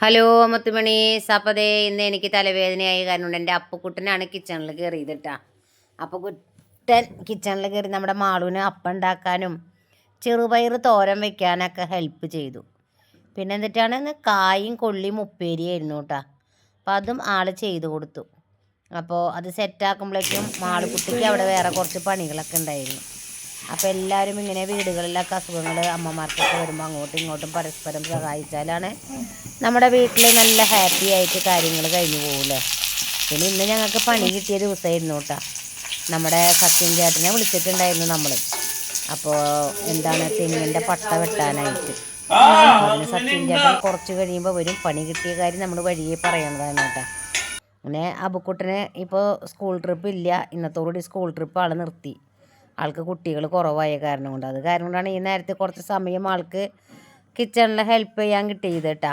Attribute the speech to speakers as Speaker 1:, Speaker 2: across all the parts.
Speaker 1: Hello മുത്തുമണി സപ്പതേ ഇന്ന് എനിക്ക് തലവേദനയായി കാരണം എൻ്റെ അപ്പക്കുട്ടനാണ് കിച്ചണിൽ കയറിയത് കേട്ടാ. അപ്പക്കുട്ടൻ കിച്ചണിൽ കയറി നമ്മുടെ മാളുവിന് അപ്പം ഉണ്ടാക്കാനും ചെറുപയർ തോരൻ വെക്കാനൊക്കെ ഹെൽപ്പ് ചെയ്തു. പിന്നെ എന്നിട്ടാണ് കായും കൊള്ളിയും ഉപ്പേരിയായിരുന്നു കേട്ടോ. അപ്പം അതും ആൾ ചെയ്തു കൊടുത്തു. അപ്പോൾ അത് സെറ്റാക്കുമ്പോഴേക്കും മാളുകുട്ടിക്ക് അവിടെ വേറെ കുറച്ച് പണികളൊക്കെ ഉണ്ടായിരുന്നു. അപ്പോൾ എല്ലാവരും ഇങ്ങനെ വീടുകളിലൊക്കെ അസുഖങ്ങൾ അമ്മമാർക്കൊക്കെ വരുമ്പോൾ അങ്ങോട്ടും ഇങ്ങോട്ടും പരസ്പരം സഹായിച്ചാലാണ് നമ്മുടെ വീട്ടിൽ നല്ല ഹാപ്പി ആയിട്ട് കാര്യങ്ങൾ കഴിഞ്ഞു പോകില്ലേ. പിന്നെ ഇന്ന് ഞങ്ങൾക്ക് പണി കിട്ടിയ ദിവസമായിരുന്നു കേട്ടോ. നമ്മുടെ സത്യൻ ചേട്ടനെ വിളിച്ചിട്ടുണ്ടായിരുന്നു നമ്മൾ. അപ്പോൾ എന്താണ് തെങ്ങിൻ്റെ പട്ട വെട്ടാനായിട്ട്. അതിന് സത്യൻ ചേട്ടൻ കുറച്ച് കഴിയുമ്പോൾ വരും. പണി കിട്ടിയ കാര്യം നമ്മൾ വഴിയെ പറയണതാണ് കേട്ടോ. പിന്നെ അബുക്കുട്ടന് ഇപ്പോൾ സ്കൂൾ ട്രിപ്പ് ഇല്ല. ഇന്നത്തോടുകൂടി സ്കൂൾ ട്രിപ്പ് ആൾ നിർത്തി. ആൾക്ക് കുട്ടികൾ കുറവായ കാരണം കൊണ്ട്. അത് കാരണം കൊണ്ടാണ് ഈ നേരത്തെ കുറച്ച് സമയം ആൾക്ക് കിച്ചണിൽ ഹെൽപ്പ് ചെയ്യാൻ കിട്ടിയത് കേട്ടോ.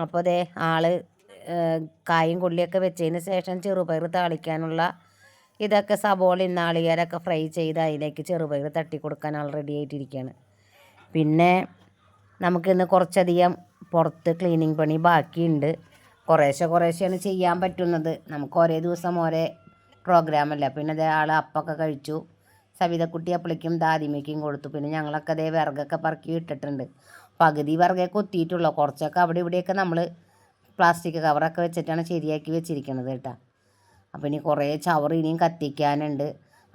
Speaker 1: അപ്പോൾ അതേ ആൾ കായും കൊള്ളിയൊക്കെ വെച്ചതിന് ശേഷം ചെറുപയർ താളിക്കാനുള്ള ഇതൊക്കെ സബോളയും നാളികേരമൊക്കെ ഫ്രൈ ചെയ്ത് അതിലേക്ക് ചെറുപയർ തട്ടി കൊടുക്കാൻ ആൾ റെഡി ആയിട്ടിരിക്കുകയാണ്. പിന്നെ നമുക്കിന്ന് കുറച്ചധികം പുറത്ത് ക്ലീനിങ് പണി ബാക്കിയുണ്ട്. കുറേശ്ശെയാണ് ചെയ്യാൻ പറ്റുന്നത്. നമുക്ക് ഒരേ ദിവസം ഒരേ പ്രോഗ്രാമല്ല. പിന്നെ അതേ ആൾ അപ്പമൊക്കെ കഴിച്ചു. സവിതക്കുട്ടി അപ്പളിക്കും ദാദിമയ്ക്കും കൊടുത്തു. പിന്നെ ഞങ്ങളൊക്കെ അതേ വിറകൊക്കെ പറക്കി ഇട്ടിട്ടുണ്ട്. പകുതി വിറകെ കൊത്തിയിട്ടുള്ളൂ. കുറച്ചൊക്കെ അവിടെ ഇവിടെയൊക്കെ നമ്മൾ പ്ലാസ്റ്റിക് കവറൊക്കെ വെച്ചിട്ടാണ് ശരിയാക്കി വെച്ചിരിക്കുന്നത് കേട്ടോ. അപ്പോൾ ഇനി കുറേ ചവറ് ഇനിയും കത്തിക്കാനുണ്ട്.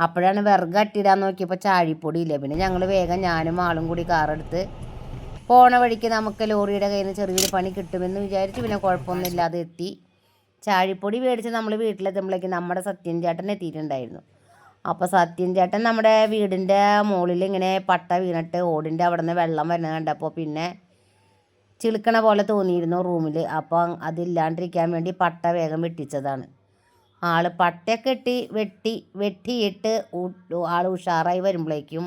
Speaker 1: അപ്പോഴാണ് വിറക് അട്ടിടാൻ നോക്കിയപ്പോൾ ചാഴിപ്പൊടി ഇല്ല. പിന്നെ ഞങ്ങൾ വേഗം ഞാനും ആളും കൂടി കാറെടുത്ത് പോണ വഴിക്ക് നമുക്ക് ലോറിയുടെ കയ്യിൽ നിന്ന് ചെറിയൊരു പണി കിട്ടുമെന്ന് വിചാരിച്ച് പിന്നെ കുഴപ്പമൊന്നുമില്ലാതെ എത്തി. ചാഴിപ്പൊടി മേടിച്ച് നമ്മൾ വീട്ടിലെത്തുമ്പോഴേക്കും നമ്മുടെ സത്യൻ ചേട്ടൻ എത്തിയിട്ടുണ്ടായിരുന്നു. അപ്പോൾ സത്യൻ ചേട്ടൻ നമ്മുടെ വീടിൻ്റെ മുകളിൽ ഇങ്ങനെ പട്ട വീണിട്ട് ഓടിൻ്റെ അവിടെ നിന്ന് വെള്ളം വരുന്നത് കണ്ടപ്പോൾ പിന്നെ ചിളുക്കണ പോലെ തോന്നിയിരുന്നു റൂമിൽ. അപ്പോൾ അതില്ലാണ്ടിരിക്കാൻ വേണ്ടി പട്ട വേഗം വെട്ടിച്ചതാണ്. ആൾ പട്ടയൊക്കെ വെട്ടിയിട്ട് ആൾ ഉഷാറായി വരുമ്പോഴേക്കും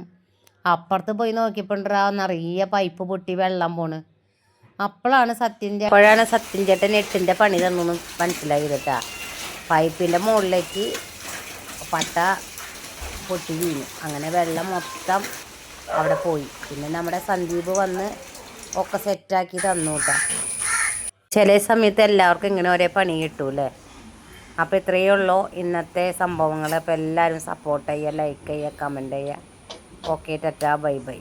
Speaker 1: അപ്പുറത്ത് പോയി നോക്കിയപ്പോൾ നിറയെ പൈപ്പ് പൊട്ടി വെള്ളം പോണ്. അപ്പോഴാണ് സത്യൻ ചേട്ടൻ എട്ടിൻ്റെ പണി തന്നു മനസ്സിലായത് കേട്ടോ. പൈപ്പിൻ്റെ മുകളിലേക്ക് പട്ട പൊട്ടി വീണു. അങ്ങനെ വെള്ളം മൊത്തം അവിടെ പോയി. പിന്നെ നമ്മുടെ സന്ദീപ് വന്ന് ഒക്കെ സെറ്റാക്കി തന്നു കേട്ടോ. ചില സമയത്ത് എല്ലാവർക്കും ഇങ്ങനെ ഒരേ പണി കിട്ടൂല്ലേ. അപ്പോൾ ഇത്രയേ ഉള്ളൂ ഇന്നത്തെ സംഭവങ്ങൾ. അപ്പോൾ എല്ലാവരും സപ്പോർട്ട് ചെയ്യുക, ലൈക്ക് ചെയ്യുക, കമൻറ്റ് ചെയ്യുക. Okay, Tata, bye bye.